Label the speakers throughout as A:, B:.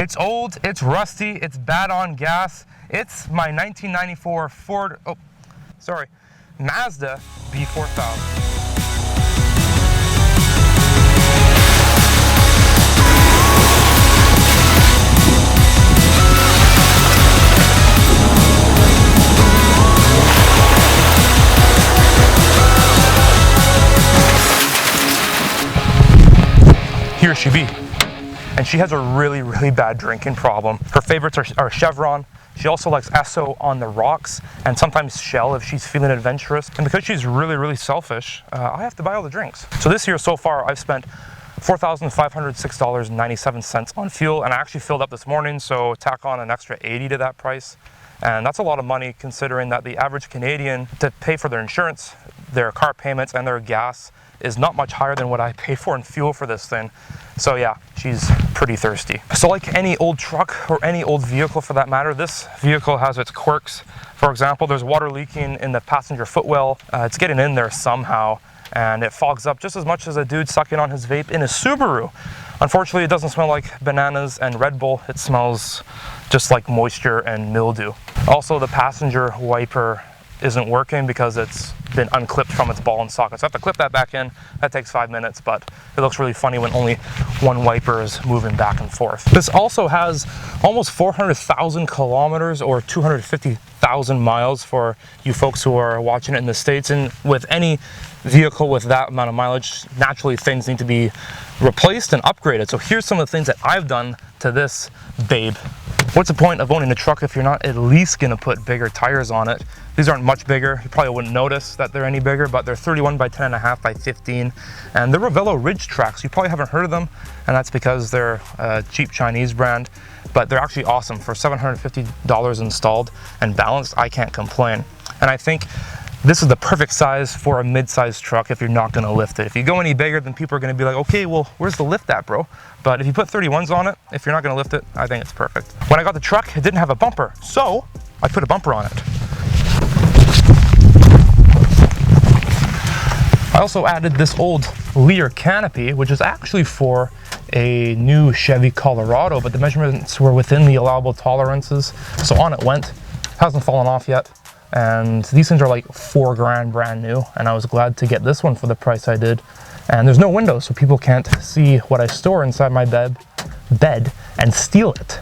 A: It's old, it's rusty, it's bad on gas. It's my 1994 Mazda B4000. Here she be. And she has a really, really bad drinking problem. Her favorites are Chevron. She also likes Esso on the rocks and sometimes Shell if she's feeling adventurous. And because she's really, really selfish, I have to buy all the drinks. So this year so far, I've spent $4,506.97 on fuel, and I actually filled up this morning, so tack on an extra 80 to that price. And that's a lot of money considering that the average Canadian, to pay for their insurance, their car payments, and their gas is not much higher than what I paid for in fuel for this thing. So yeah, she's pretty thirsty. So like any old truck or any old vehicle for that matter, this vehicle has its quirks. For example, there's water leaking in the passenger footwell. It's getting in there somehow, and it fogs up just as much as a dude sucking on his vape in a Subaru. Unfortunately, it doesn't smell like bananas and Red Bull. It smells just like moisture and mildew. Also, the passenger wiper isn't working because it's been unclipped from its ball and socket. So I have to clip that back in. That takes 5 minutes, but it looks really funny when only one wiper is moving back and forth. This also has almost 400,000 kilometers or 250,000 miles for you folks who are watching it in the States. And with any vehicle with that amount of mileage, naturally things need to be replaced and upgraded. So here's some of the things that I've done to this babe. What's the point of owning a truck if you're not at least gonna put bigger tires on it? These aren't much bigger. You probably wouldn't notice that they're any bigger, but they're 31 by 10.5 by 15. And they're Ravello Ridge tracks. You probably haven't heard of them, and that's because they're a cheap Chinese brand, but they're actually awesome. For $750 installed and balanced, I can't complain. And I think this is the perfect size for a mid-sized truck if you're not gonna lift it. If you go any bigger, then people are gonna be like, okay, well, where's the lift at, bro? But if you put 31s on it, if you're not gonna lift it, I think it's perfect. When I got the truck, it didn't have a bumper, so I put a bumper on it. I also added this old Lear Canopy, which is actually for a new Chevy Colorado, but the measurements were within the allowable tolerances, so on it went. Hasn't fallen off yet. And these things are like $4 grand brand new, and I was glad to get this one for the price I did. And there's no windows, so people can't see what I store inside my bed and steal it.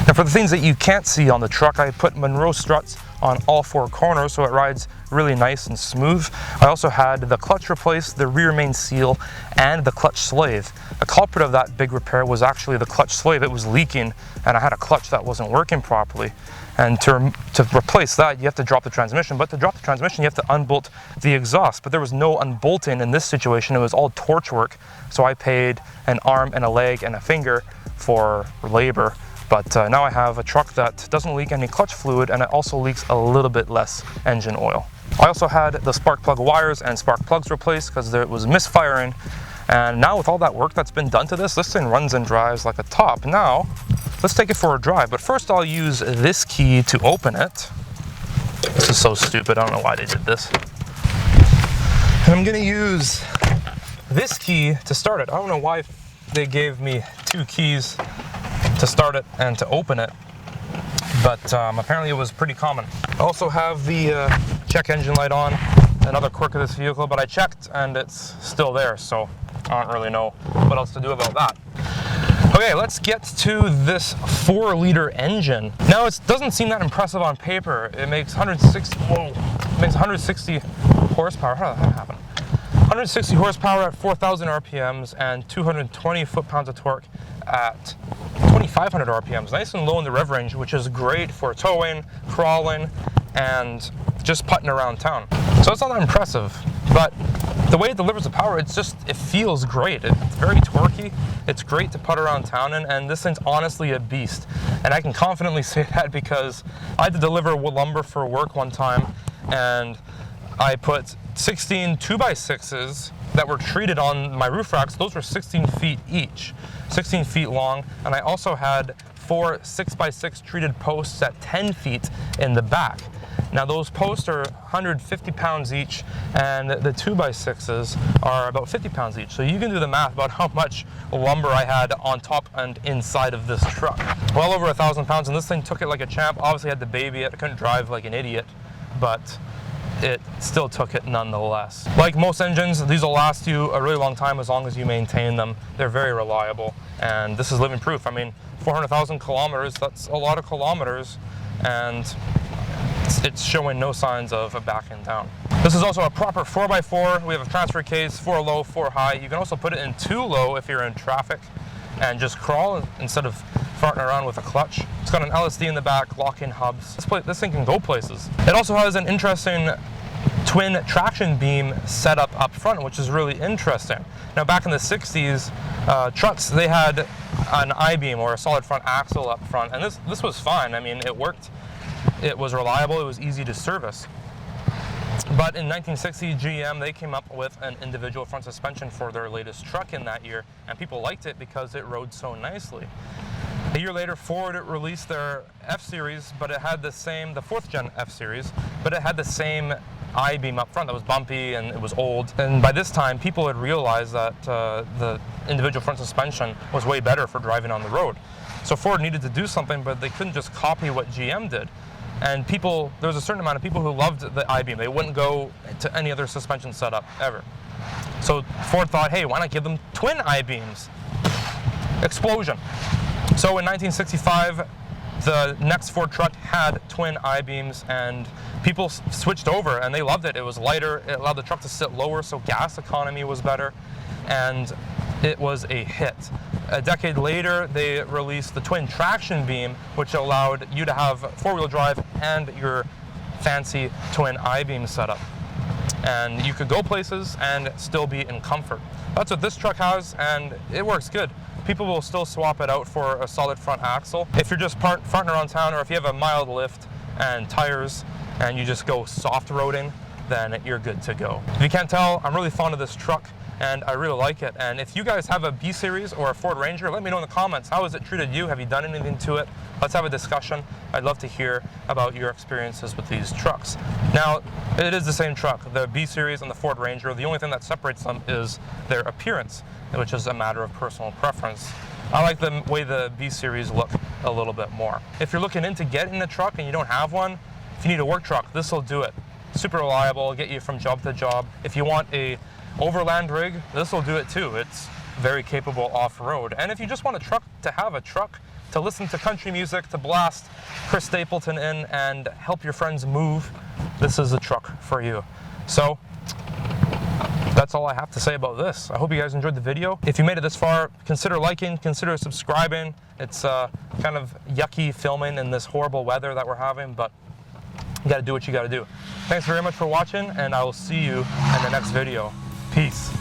A: Now for the things that you can't see on the truck, I put Monroe struts on all 4 corners so it rides really nice and smooth. I also had the clutch replaced, the rear main seal, and the clutch slave. The culprit of that big repair was actually the clutch slave. It was leaking, and I had a clutch that wasn't working properly. And to replace that, you have to drop the transmission. But to drop the transmission, you have to unbolt the exhaust. But there was no unbolting in this situation. It was all torch work. So I paid an arm and a leg and a finger for labor. But now I have a truck that doesn't leak any clutch fluid, and it also leaks a little bit less engine oil. I also had the spark plug wires and spark plugs replaced because it was misfiring. And now with all that work that's been done to this thing runs and drives like a top. Now, let's take it for a drive. But first I'll use this key to open it. This is so stupid, I don't know why they did this. And I'm gonna use this key to start it. I don't know why they gave me 2 keys to start it and to open it, but apparently it was pretty common. I also have the check engine light on, another quirk of this vehicle, but I checked and it's still there, so I don't really know what else to do about that. Okay, let's get to this 4-liter engine. Now it doesn't seem that impressive on paper. It makes 160 horsepower. How did that happen? 160 horsepower at 4,000 RPMs and 220 foot-pounds of torque at 2,500 RPMs. Nice and low in the rev range, which is great for towing, crawling, and just putting around town. So it's not that impressive, but the way it delivers the power, it feels great. It's very torquey. It's great to putt around town in, and this thing's honestly a beast. And I can confidently say that because I had to deliver lumber for work one time, and I put 16 2x6s that were treated on my roof racks. Those were 16 feet each, 16 feet long, and I also had 4 6x6 treated posts at 10 feet in the back. Now those posts are 150 pounds each, and the 2x6s are about 50 pounds each. So you can do the math about how much lumber I had on top and inside of this truck. Well over 1,000 pounds, and this thing took it like a champ. Obviously had to baby it. I couldn't drive like an idiot, but it still took it nonetheless. Like most engines, these will last you a really long time as long as you maintain them. They're very reliable, and this is living proof. I mean, 400,000 kilometers, that's a lot of kilometers, and it's showing no signs of backing down. This is also a proper 4x4. We have a transfer case, 4 low, 4 high. You can also put it in 2 low if you're in traffic and just crawl instead of farting around with a clutch. It's got an LSD in the back, lock-in hubs. This thing can go places. It also has an interesting twin traction beam setup up front, which is really interesting. Now back in the 60s, trucks, they had an I-beam or a solid front axle up front, and this was fine. I mean, it worked. It was reliable, it was easy to service. But in 1960, GM, they came up with an individual front suspension for their latest truck in that year, and people liked it because it rode so nicely. A year later, Ford released their F-Series, but it had the 4th gen F-Series, but it had the same I-beam up front that was bumpy and it was old. And by this time, people had realized that the individual front suspension was way better for driving on the road. So Ford needed to do something, but they couldn't just copy what GM did. And there was a certain amount of people who loved the I-beam. They wouldn't go to any other suspension setup ever. So Ford thought, hey, why not give them twin I-beams? Explosion. So in 1965, the next Ford truck had twin I-beams, and people switched over and they loved it. It was lighter, it allowed the truck to sit lower, so gas economy was better, and it was a hit. A decade later, they released the twin traction beam, which allowed you to have 4-wheel drive and your fancy twin I-beam setup. And you could go places and still be in comfort. That's what this truck has, and it works good. People will still swap it out for a solid front axle. If you're just farting around town, or if you have a mild lift and tires and you just go soft roading, then you're good to go. If you can't tell, I'm really fond of this truck and I really like it. And if you guys have a B Series or a Ford Ranger, let me know in the comments. How has it treated you? Have you done anything to it? Let's have a discussion. I'd love to hear about your experiences with these trucks. Now, it is the same truck, the B Series and the Ford Ranger. The only thing that separates them is their appearance, which is a matter of personal preference. I like the way the B Series look a little bit more. If you're looking into getting a truck and you don't have one, if you need a work truck, this will do it. Super reliable, get you from job to job. If you want a overland rig, this will do it too. It's very capable off-road. And if you just want a truck to have a truck to listen to country music, to blast Chris Stapleton in and help your friends move, this is a truck for you. So that's all I have to say about this. I hope you guys enjoyed the video. If you made it this far, consider liking, consider subscribing. It's kind of yucky filming in this horrible weather that we're having, but you gotta do what you gotta do. Thanks very much for watching, and I will see you in the next video. Peace.